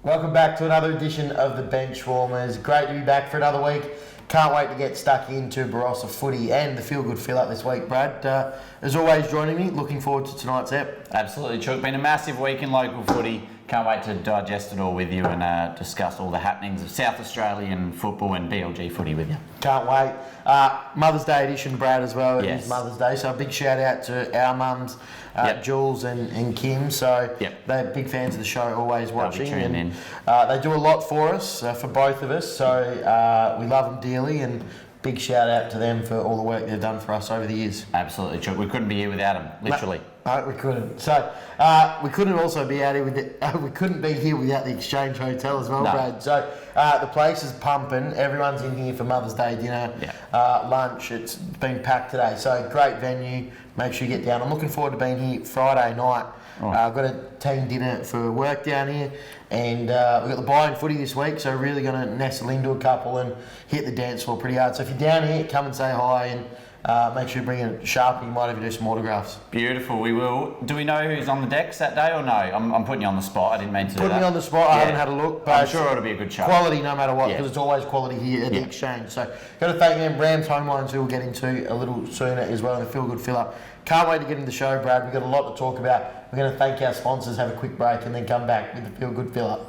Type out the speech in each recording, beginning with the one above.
Welcome back to another edition of the Benchwarmers. Great to be back for another week. Can't wait to get stuck into Barossa footy and the feel-good fill-up this week, Brad. As always, joining me. Looking forward to tonight's ep. Absolutely, Chuck. Been a massive week in local footy. Can't wait to digest it all with you and discuss all the happenings of South Australian football and BLG footy with you. Can't wait. Mother's Day edition, Brad, as well. Yes. It is Mother's Day, so a big shout out to our mums, Jules and Kim. So they're big fans of the show, always watching. They'll be tuning in. They do a lot for us, for both of us. So we love them dearly, and big shout out to them for all the work they've done for us over the years. Absolutely, Chuck. We couldn't be here without them, literally. No, we couldn't. So we couldn't also be out here with we couldn't be here without the Exchange Hotel as well, Brad. So the place is pumping. Everyone's in here for Mother's Day dinner, lunch. It's been packed today. So great venue. Make sure you get down. I'm looking forward to being here Friday night. I've got a team dinner for work down here, and we've got the buy-in footy this week, so really going to nestle into a couple and hit the dance floor pretty hard. So if you're down here, come and say hi, and make sure you bring a Sharpie. You might even do some autographs. Beautiful, we will. Do we know who's on the decks that day or no? I'm putting you on the spot. I didn't mean to do that. Put me on the spot. I haven't had a look, but I'm sure it'll be a good show. Quality no matter what, because it's always quality here at the Exchange. So got to thank them, Rams Home Loans, who we'll get into a little sooner as well in the Feel Good Fill Up. Can't wait to get into the show, Brad. We've got a lot to talk about. We're going to thank our sponsors, have a quick break, and then come back with the Feel Good Fill Up.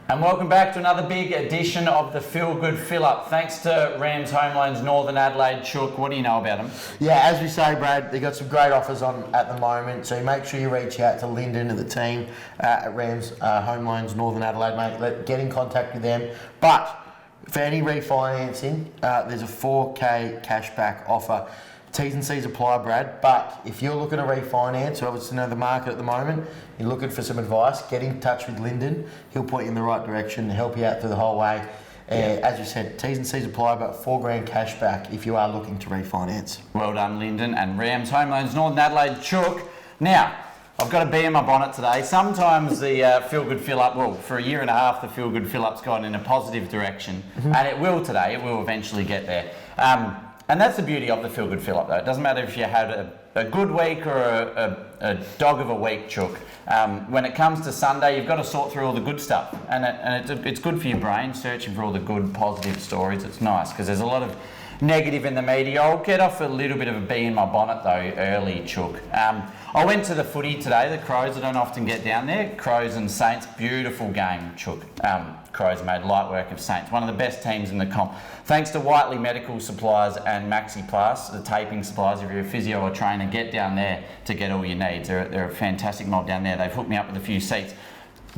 And welcome back to another big edition of the Feel Good Fill Up. Thanks to Rams Home Loans Northern Adelaide. Chook, what do you know about them? Yeah, as we say, Brad, they've got some great offers on at the moment. So make sure you reach out to Lyndon and the team at Rams Home Loans Northern Adelaide, mate. Get in contact with them. But for any refinancing, there's a 4K cashback offer. T's and C's apply, Brad. But if you're looking to refinance, or obviously know the market at the moment, you're looking for some advice, get in touch with Lyndon. He'll point you in the right direction and help you out through the whole way. As you said, T's and C's apply, but $4,000 cashback if you are looking to refinance. Well done, Lyndon and Rams Home Loans Northern Adelaide. Chook. Now, I've got a bee in my bonnet today. Sometimes the Feel Good Fill Up, well, for a year and a half, the Feel Good Fill Up's gone in a positive direction, and it will today. It will eventually get there. And that's the beauty of the Feel Good Fill Up, though. It doesn't matter if you had a good week or a dog of a week, Chook. When it comes to Sunday, you've got to sort through all the good stuff, and it's good for your brain, searching for all the good, positive stories. It's nice because there's a lot of negative in the media. I'll get off a little bit of a bee in my bonnet though early, Chook. I went to the footy today, the Crows. I don't often get down there. Crows and Saints, beautiful game, Chook. Crows made light work of Saints, one of the best teams in the comp. Thanks to Whiteley Medical Supplies and Maxi Plus, the taping supplies. If you're a physio or trainer, get down there to get all your needs. They're a fantastic mob down there. They've hooked me up with a few seats.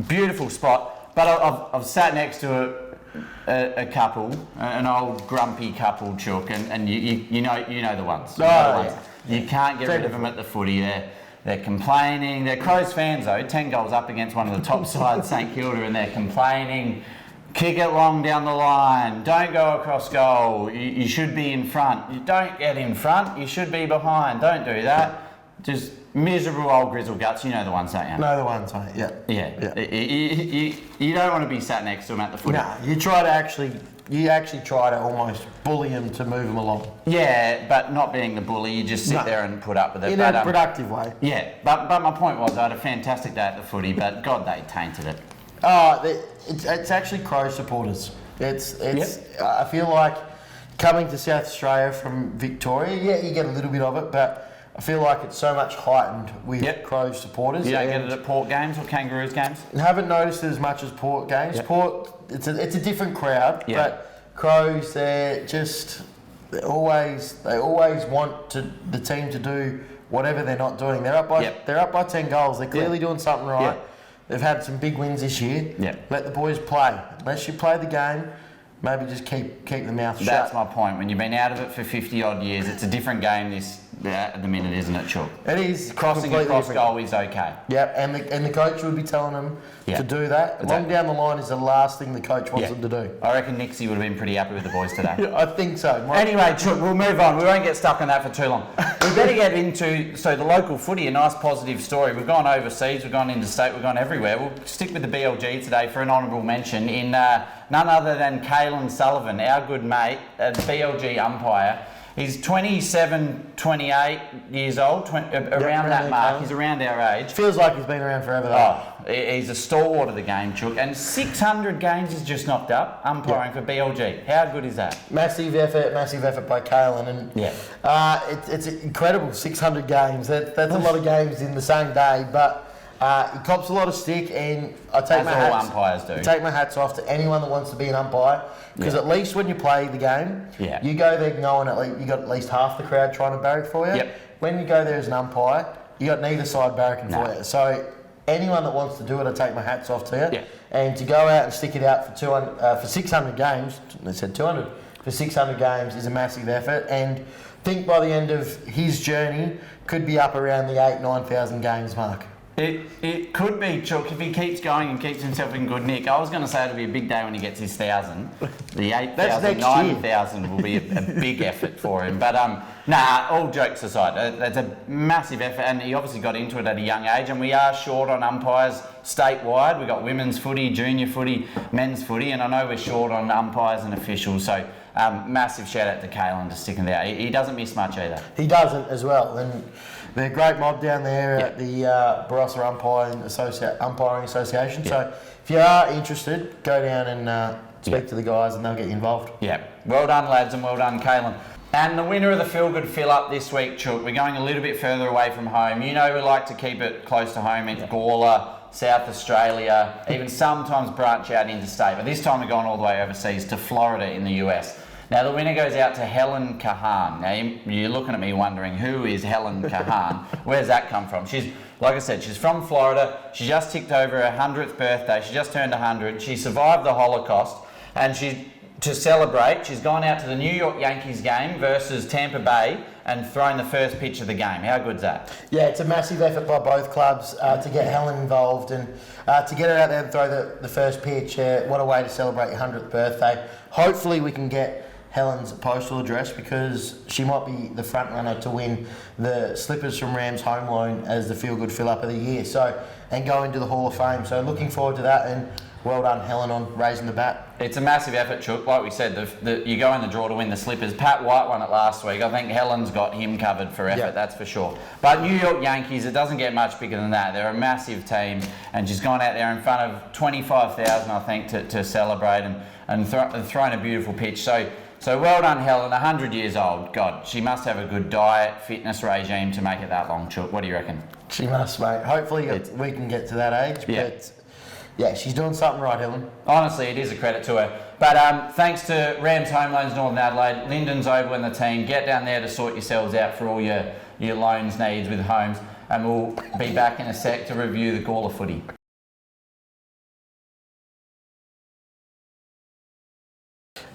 Beautiful spot. But I've sat next to a couple, an old grumpy couple, Chook, and you know the ones. You can't get rid of them at the footy. They're complaining. They're Crows fans though. 10 goals up against one of the top sides, St Kilda, and they're complaining. Kick it long down the line. Don't go across goal. You should be in front. You don't get in front. You should be behind. Don't do that. Just miserable old grizzle guts. You know the ones, don't you? Know the ones, mate. Yeah. You don't want to be sat next to them at the footy. No, you actually try to almost bully them to move them along. Yeah, but not being the bully, you just sit there and put up with it. In a productive way. Yeah, but my point was I had a fantastic day at the footy, but God, they tainted it. It's actually Crow supporters. I feel like coming to South Australia from Victoria, you get a little bit of it, but I feel like it's so much heightened with Crows supporters. You don't get it at Port games or Kangaroos games? I haven't noticed it as much as Port games. Yep. Port, it's a different crowd, but Crows, they always want the team to do whatever they're not doing. They're up by 10 goals. They're clearly doing something right. They've had some big wins this year. Let the boys play. Unless you play the game, maybe just keep the mouth shut. That's my point. When you've been out of it for 50 odd years, it's a different game at the minute, isn't it, Chook? It is. Crossing across goal is okay. Yep, and the coach would be telling them to do that. Long down the line is the last thing the coach wants them to do. I reckon Nixie would have been pretty happy with the boys today. I think so. Anyway, Chook, we'll move on. We won't get stuck on that for too long. We better get into the local footy, a nice positive story. We've gone overseas, we've gone interstate, we've gone everywhere. We'll stick with the BLG today for an honourable mention in none other than Caelan Sullivan, our good mate, the BLG umpire. He's 27, 28 years old, around that mark. He's around our age. Feels like he's been around forever, though. Oh, he's a stalwart of the game, Chook. And 600 games he's just knocked up, umpiring for BLG. How good is that? Massive effort by Kalen. And it's incredible, 600 games. That's a lot of games in the same day, but he cops a lot of stick, and I take umpires do. Take my hats off to anyone that wants to be an umpire, because at least when you play the game, you go there knowing you got at least half the crowd trying to barrack for you. Yep. When you go there as an umpire, you got neither side barracking for you. So anyone that wants to do it, I take my hats off to you. Yeah. And to go out and stick it out for 600 games, they said 200 for 600 games is a massive effort. And think by the end of his journey could be up around the 9,000 games mark. It could be, Chook, if he keeps going and keeps himself in good nick. I was going to say it'll be a big day when he gets his 1,000. The 8,000, 9,000 will be a big effort for him. But all jokes aside, that's a massive effort, and he obviously got into it at a young age. And we are short on umpires statewide. We've got women's footy, junior footy, men's footy, and I know we're short on umpires and officials. So massive shout out to Kalen to sticking there. He doesn't miss much either. He doesn't as well. And they're a great mob down there at the Barossa Umpiring Association. So if you are interested, go down and speak to the guys, and they'll get you involved. Yeah. Well done, lads, and well done, Kalen. And the winner of the Feel Good Fill Up this week, Chook, we're going a little bit further away from home. You know we like to keep it close to home. It's Gawler, South Australia, even sometimes branch out interstate. But this time we're going all the way overseas to Florida in the US. Now, the winner goes out to Helen Kahan. Now, you're looking at me wondering, who is Helen Kahan? Where's that come from? She's, like I said, she's from Florida. She just ticked over her 100th birthday. She just turned 100. She survived the Holocaust, and to celebrate, she's gone out to the New York Yankees game versus Tampa Bay and thrown the first pitch of the game. How good's that? Yeah, it's a massive effort by both clubs to get Helen involved, and to get her out there and throw the first pitch. What a way to celebrate your 100th birthday. Hopefully we can get Helen's postal address, because she might be the front runner to win the Slippers from Rams home loan as the Feel Good Fill Up of the year. So, and go into the Hall of Fame. So looking forward to that, and well done, Helen, on raising the bat. It's a massive effort, Chook. Like we said, you go in the draw to win the Slippers. Pat White won it last week. I think Helen's got him covered for effort, that's for sure. But New York Yankees, it doesn't get much bigger than that. They're a massive team, and she's gone out there in front of 25,000, I think, to celebrate and thrown a beautiful pitch. So well done, Helen. 100 years old. God, she must have a good diet, fitness regime to make it that long, Chook. What do you reckon? She must, mate. Hopefully we can get to that age. But yeah, she's doing something right, Helen. Honestly, it is a credit to her. But thanks to Rams Home Loans Northern Adelaide, Lyndon's over in the team. Get down there to sort yourselves out for all your loans needs with homes. And we'll be back in a sec to review the Gawler footy.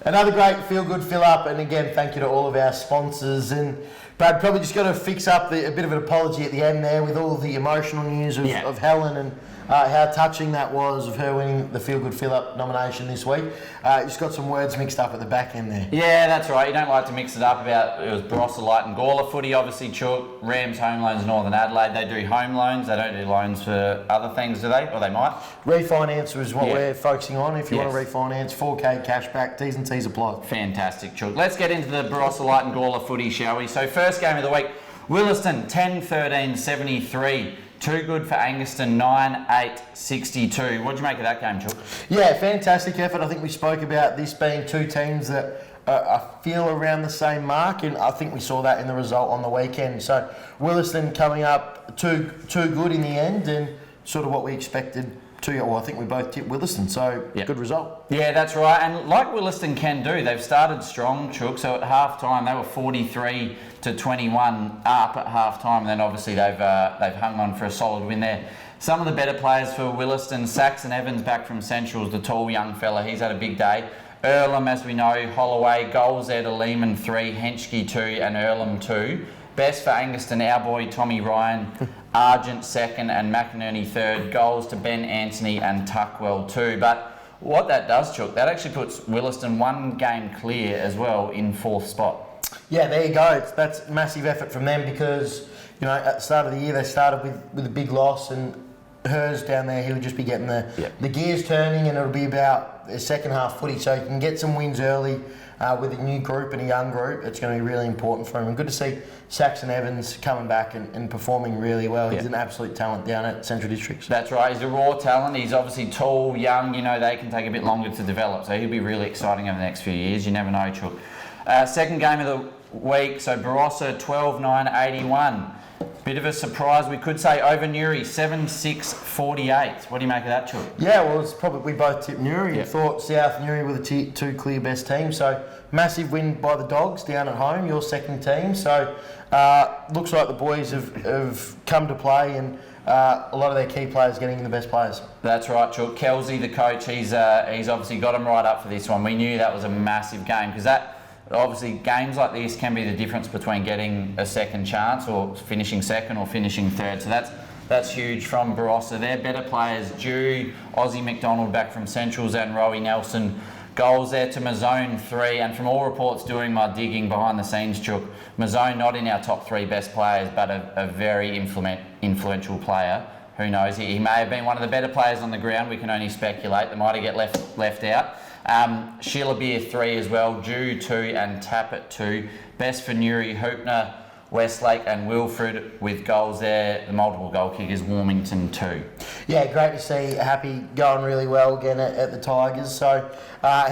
Another great feel-good fill-up, and again, thank you to all of our sponsors. And Brad, probably just got to fix up a bit of an apology at the end there with all the emotional news of Helen and how touching that was of her winning the Feel Good Fill Up nomination this week. Just got some words mixed up at the back end there. Yeah, that's right. You don't like to mix it up about, it was Barossa Light and Gawler footy, obviously, Chook. Rams Home Loans Northern Adelaide, they do home loans. They don't do loans for other things, do they? Or they might. Refinance was what we're focusing on. If you want to refinance, 4K cashback, T's and T's apply. Fantastic, Chook. Let's get into the Barossa Light and Gawler footy, shall we? So first game of the week, Williston 10-13-73. Too good for Anguston, 9-8-62. What did you make of that game, Chook? Yeah, fantastic effort. I think we spoke about this being two teams that I feel around the same mark, and I think we saw that in the result on the weekend. So Williston coming up too good in the end, and sort of what we expected. I think we both tipped Williston, so good result. Yeah, that's right. And like Williston can do, they've started strong, Chook. So at half time, they were 43-21 up at half time. And then obviously they've hung on for a solid win there. Some of the better players for Williston, Saxon Evans back from Centrals, the tall young fella. He's had a big day. Earlham, as we know, Holloway, goals there to Lehman 3, Henschke 2 and Earlham 2. Best for Anguston, our boy Tommy Ryan, Argent 2nd and McInerney 3rd. Goals to Ben Anthony and Tuckwell 2. But what that does, Chook, that actually puts Williston one game clear as well in 4th spot. Yeah, there you go. That's massive effort from them, because at the start of the year they started with a big loss, and hers down there, he'll just be getting the gears turning, and it'll be about second half footy. So you can get some wins early with a new group and a young group. It's going to be really important for him. And good to see Saxon Evans coming back and performing really well. He's an absolute talent down at Central Districts. That's right. He's a raw talent. He's obviously tall, young. You know, they can take a bit longer to develop. So he'll be really exciting over the next few years. You never know, Chook. Second game of the week. So Barossa 12-9-81. Bit of a surprise, we could say, over Newry, 7-6-48. What do you make of that, Chook? Yeah, well, it's probably we both tipped Newry and thought South Newry were the two clear best teams. So massive win by the Dogs down at home, your second team. So looks like the boys have come to play, and a lot of their key players getting the best players. That's right, Chook. Kelsey, the coach, he's obviously got them right up for this one. We knew that was a massive game because that. Obviously, games like this can be the difference between getting a second chance or finishing second or finishing third. So that's huge from Barossa. They're better players. Dew, Ozzie McDonald back from Centrals, and Rowie Nelson. Goals there to Mazzone, 3. And from all reports, doing my digging behind the scenes, Chook, Mazzone not in our top 3 best players, but a very influential player. Who knows? He may have been one of the better players on the ground. We can only speculate. They might have get left out. Sheila Beer 3 as well, Dew 2 and Tappet 2. Best for Newry, Hoopner, Westlake and Wilfred with goals there. The multiple goal kickers, Warmington 2. Yeah, great to see Happy going really well again at the Tigers. So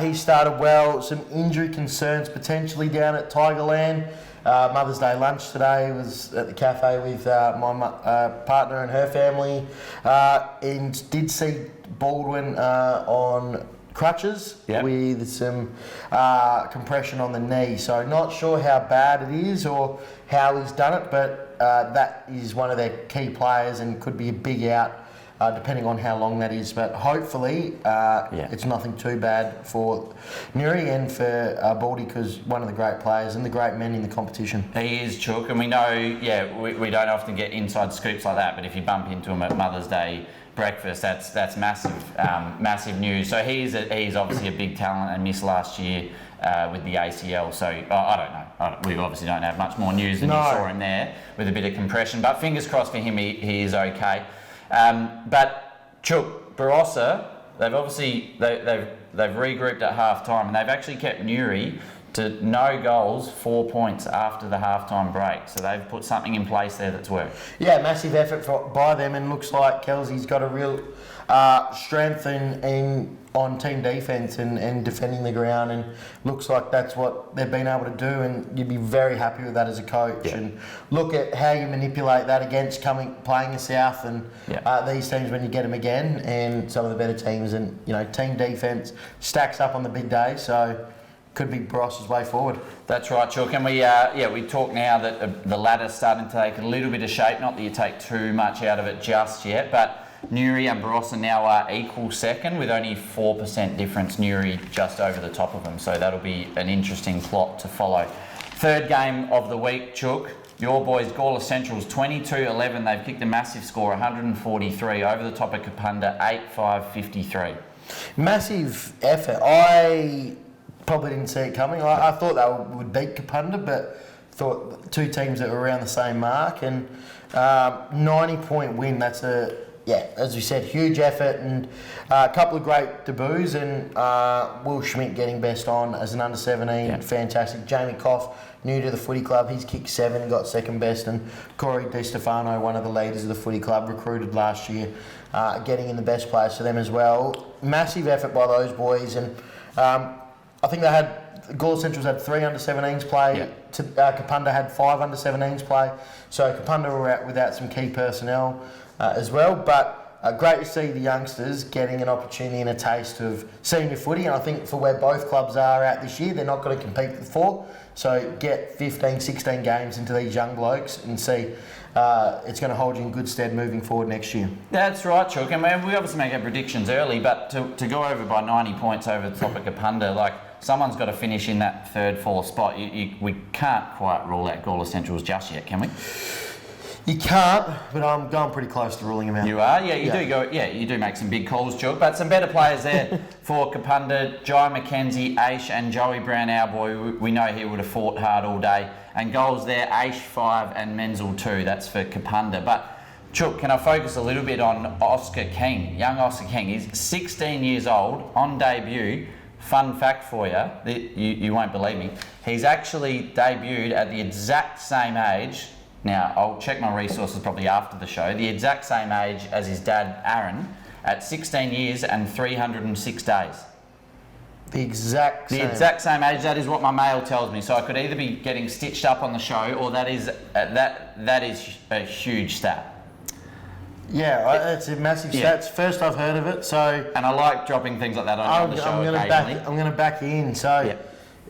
he started well. Some injury concerns potentially down at Tigerland. Mother's Day lunch today was at the cafe with my partner and her family. And did see Baldwin on crutches with some compression on the knee. So not sure how bad it is or how he's done it, but that is one of their key players and could be a big out depending on how long that is. But hopefully it's nothing too bad for Newry and for Baldy, because one of the great players and the great men in the competition. He is, Chook, and we know, we don't often get inside scoops like that, but if you bump into him at Mother's Day breakfast, that's massive, massive news. So he's obviously a big talent and missed last year with the ACL. So I don't know. We obviously don't have much more news than you saw him there with a bit of compression. But fingers crossed for him, he is okay. But Chook, Barossa, they've obviously they've regrouped at half time, and they've actually kept Newry to no goals, 4 points after the halftime break. So they've put something in place there that's worked. Yeah, massive effort by them, and looks like Kelsey's got a real strength on team defence and defending the ground, and looks like that's what they've been able to do, and you'd be very happy with that as a coach. Yeah. And look at how you manipulate that against playing the South and these teams when you get them again, and some of the better teams, and team defence stacks up on the big day. So could be Barossa's way forward. That's right, Chook. And we talk now that the ladder's starting to take a little bit of shape. Not that you take too much out of it just yet, but Newry and Barossa now are equal second with only 4% difference. Newry just over the top of them. So that'll be an interesting plot to follow. Third game of the week, Chook. Your boys, Gawler Centrals, 22-11. They've kicked a massive score, 143 over the top of Kapunda, 8-5-53. Massive effort. I probably didn't see it coming. I thought they would beat Kapunda, but thought two teams that were around the same mark, and 90-point win. That's as we said, huge effort, and a couple of great debuts, and Will Schmidt getting best on as an under-17, fantastic. Jamie Koff, new to the footy club, he's kicked 7 and got second best, and Corey Di Stefano, one of the leaders of the footy club, recruited last year, getting in the best players for them as well. Massive effort by those boys, and I think Gawler Centrals had 3 under-17s play. Kapunda had 5 under-17s play. So Kapunda were out without some key personnel as well. But great to see the youngsters getting an opportunity and a taste of senior footy. And I think for where both clubs are at this year, they're not going to compete with 4. So get 15, 16 games into these young blokes and see it's going to hold you in good stead moving forward next year. That's right, Chook. And we obviously make our predictions early, but to go over by 90 points over the top of Kapunda, someone's got to finish in that 3rd, 4th spot. We can't quite rule out Gawler Centrals just yet, can we? You can't, but I'm going pretty close to ruling them out. You are? Yeah, you do make some big calls, Chook. But some better players there for Kapunda. Jai McKenzie, Aish and Joey Brown, our boy. We know he would have fought hard all day. And goals there, Aish 5 and Menzel 2. That's for Kapunda. But Chuck, can I focus a little bit on Oscar King, young Oscar King? He's 16 years old on debut. Fun fact for you, you won't believe me. He's actually debuted at the exact same age. Now, I'll check my resources probably after the show. The exact same age as his dad, Aaron, at 16 years and 306 days. The exact same age. That is what my mail tells me. So I could either be getting stitched up on the show, or that is a huge stat. Yeah, it's a massive stat. It's first I've heard of it. So, and I like dropping things like that on the show occasionally. I'm going to back you in. So,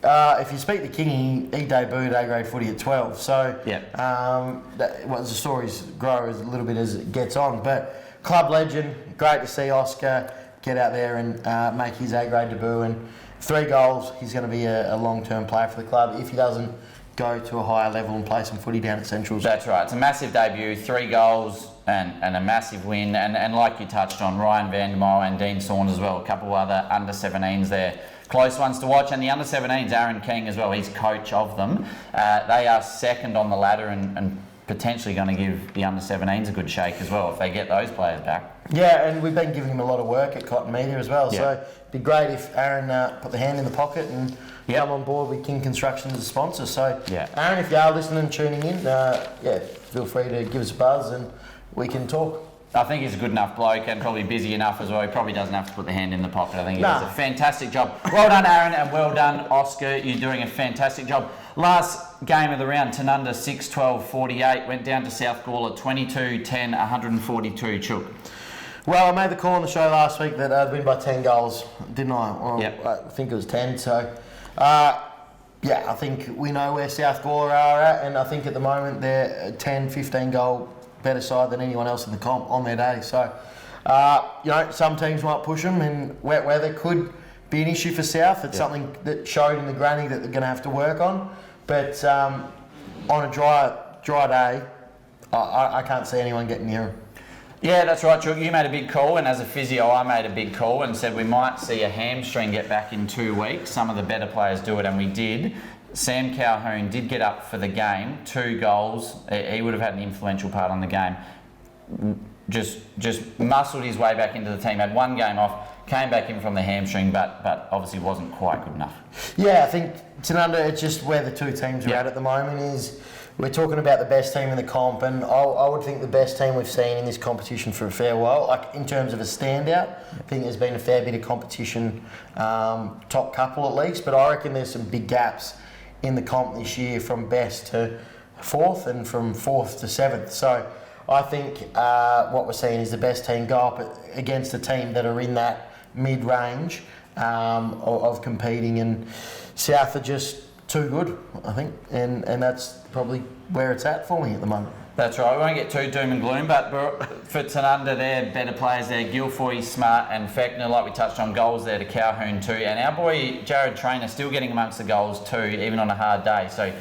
if you speak to King, he debuted A-grade footy at 12. So, the stories grow a little bit as it gets on. But club legend, great to see Oscar get out there and make his A-grade debut. And 3 goals, he's going to be a long-term player for the club if he doesn't go to a higher level and play some footy down at Centrals. That's right. It's a massive debut, 3 goals and a massive win. And like you touched on, Ryan Vandermeer and Dean Saunders as well, a couple of other under-17s there. Close ones to watch. And the under-17s, Aaron King as well, he's coach of them. They are second on the ladder and potentially going to give the under-17s a good shake as well if they get those players back. Yeah, and we've been giving him a lot of work at Cotton Media as well. So it'd be great if Aaron put the hand in the pocket and come on board with King Construction as a sponsor. So Aaron, if you are listening and tuning in, feel free to give us a buzz and we can talk. I think he's a good enough bloke and probably busy enough as well. He probably doesn't have to put the hand in the pocket. I think he does a fantastic job. Well done, Aaron, and well done, Oscar. You're doing a fantastic job. Last game of the round, Tanunda 6-12-48, went down to South Gawler 22-10, 142, Chuck. Well, I made the call on the show last week that I'd win by 10 goals, didn't I? Well, I think it was 10, so... I think we know where South Gawler are at, and I think at the moment they're a 10, 15 goal better side than anyone else in the comp on their day. So, some teams might push them, and wet weather could be an issue for South. It's something that showed in the granny that they're going to have to work on. But on a dry day, I can't see anyone getting near them. Yeah, that's right, Chuck. You made a big call, and as a physio, I made a big call and said we might see a hamstring get back in 2 weeks. Some of the better players do it, and we did. Sam Calhoun did get up for the game, 2 goals. He would have had an influential part on the game. Just muscled his way back into the team. Had 1 game off, came back in from the hamstring, but obviously wasn't quite good enough. Yeah, I think Tanunda, it's just where the 2 teams are at the moment is. We're talking about the best team in the comp, and I would think the best team we've seen in this competition for a fair while. Like in terms of a standout, I think there's been a fair bit of competition, top couple at least. But I reckon there's some big gaps in the comp this year from best to 4th and from 4th to 7th. So I think what we're seeing is the best team go up against a team that are in that mid-range of competing, and South are just too good, I think, and that's probably where it's at for me at the moment. That's right. We won't get too doom and gloom, but for Tanunda, they're better players there. Guilfoy, Smart and Fechner, like we touched on, goals there to Calhoun too. And our boy Jared Trainer still getting amongst the goals too, even on a hard day. So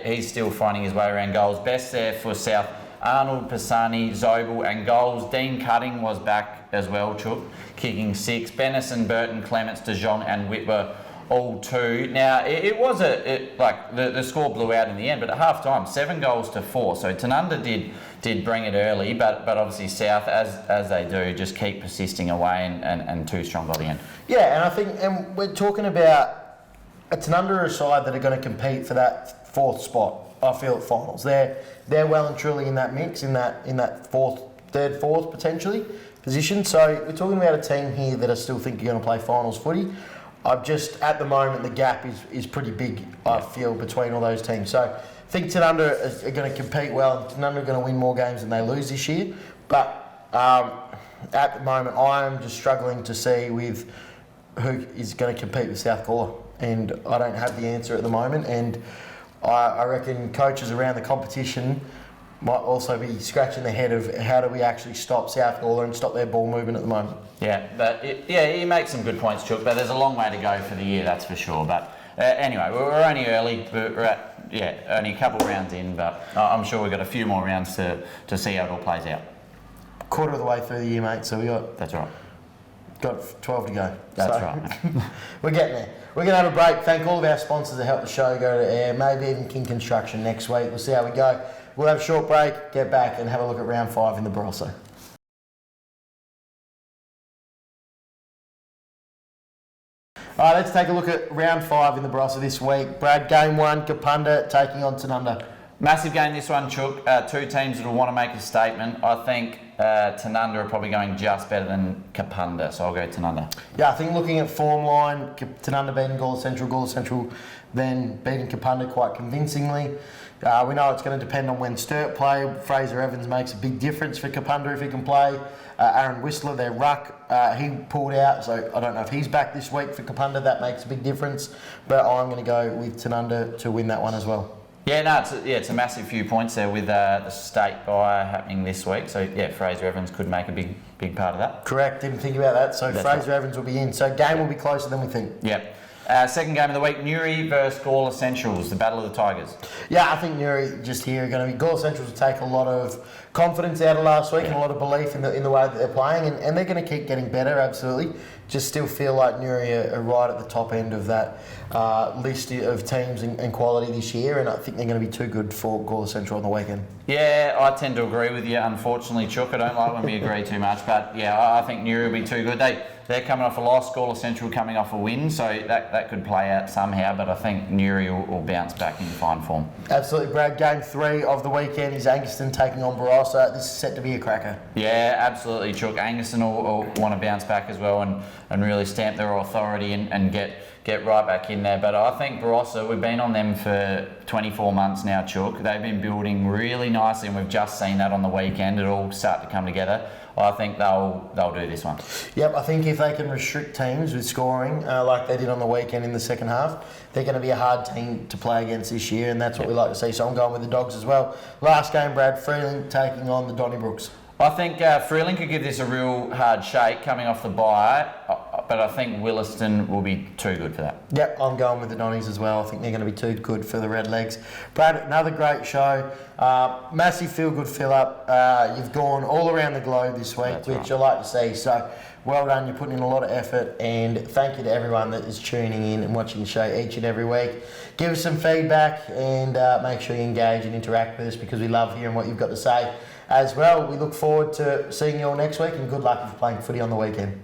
he's still finding his way around goals. Best there for South, Arnold, Pisani, Zobel and goals. Dean Cutting was back as well, Chuck, kicking 6. Bennison, Burton, Clements, De Jong and Whitwer all 2. Now, it was the score blew out in the end, but at half time, 7 goals to 4. So Tanunda did bring it early, but obviously South, as they do, just keep persisting away and too strong by the end. Yeah, and I think, and we're talking about a Tanunda side that are going to compete for that 4th spot, I feel, at finals. They're well and truly in that mix, in that 4th, 3rd, 4th potentially position. So we're talking about a team here that I still think are going to play finals footy. At the moment, the gap is pretty big, I feel, between all those teams. So I think Tanunda are going to compete well. Tanunda are going to win more games than they lose this year. But at the moment, I'm just struggling to see with who is going to compete with South Gawler. And I don't have the answer at the moment. And I reckon coaches around the competition might also be scratching their head of how do we actually stop South Gawler and stop their ball movement at the moment. Yeah, he makes some good points, Chuck, but there's a long way to go for the year, that's for sure. But anyway, we're only early. We're at, only a couple of rounds in, but I'm sure we've got a few more rounds to see how it all plays out. Quarter of the way through the year, mate, so we got... That's right. Got 12 to go. That's right. We're getting there. We're going to have a break. Thank all of our sponsors that help the show go to air. Maybe even King Construction next week. We'll see how we go. we'll have a short break, get back and have a look at round 5 in the Barossa. All right, let's take a look at round 5 in the Barossa this week. Brad, game 1, Kapunda taking on Tanunda. Massive game this one, Chook. Two teams that will want to make a statement. I think Tanunda are probably going just better than Kapunda, so I'll go Tanunda. Yeah, I think looking at form line, Tanunda beating Gawler Central then beating Kapunda quite convincingly. We know it's going to depend on when Sturt play. Fraser Evans makes a big difference for Kapunda if he can play. Aaron Whistler, their ruck, he pulled out, so I don't know if he's back this week for Kapunda. That makes a big difference, but I'm going to go with Tanunda to win that one as well. Yeah, no, it's a massive few points there with the state bye happening this week. So yeah, Fraser Evans could make a big part of that. Correct, didn't think about that. So Fraser Evans will be in. So game will be closer than we think. Yeah. Second game of the week, Newry versus Gawler Centrals, the Battle of the Tigers. Yeah, I think Newry just here are going to be... Gawler Centrals will take a lot of confidence out of last week and a lot of belief in the way that they're playing, and they're going to keep getting better, absolutely. Just still feel like Newry are right at the top end of that list of teams and quality this year, and I think they're going to be too good for Gawler Central on the weekend. Yeah, I tend to agree with you, unfortunately, Chook. I don't like when we agree too much, but yeah, I think Newry will be too good. They're coming off a loss, Gawler Central coming off a win, so that could play out somehow, but I think Newry will bounce back in fine form. Absolutely, Brad. Game 3 of the weekend is Angaston taking on Barossa. This is set to be a cracker. Yeah, absolutely, Chook. Angaston will want to bounce back as well and really stamp their authority and get right back in there. But I think Barossa, we've been on them for 24 months now, Chook. They've been building really nicely, and we've just seen that on the weekend. It all start to come together. I think they'll do this one. Yep, I think if they can restrict teams with scoring like they did on the weekend in the second half, they're going to be a hard team to play against this year, and that's what we like to see. So I'm going with the Dogs as well. Last game, Brad, Freeling taking on the Donnybrooks. I think Freeling could give this a real hard shake coming off the bye, but I think Williston will be too good for that. Yep, I'm going with the Donnies as well. I think they're going to be too good for the Redlegs. Brad, another great show. Massive feel-good fill-up. You've gone all around the globe this week, That's which right. I like to see. So well done. You're putting in a lot of effort, and thank you to everyone that is tuning in and watching the show each and every week. Give us some feedback and make sure you engage and interact with us, because we love hearing what you've got to say as well. We look forward to seeing you all next week, and good luck if you're playing footy on the weekend.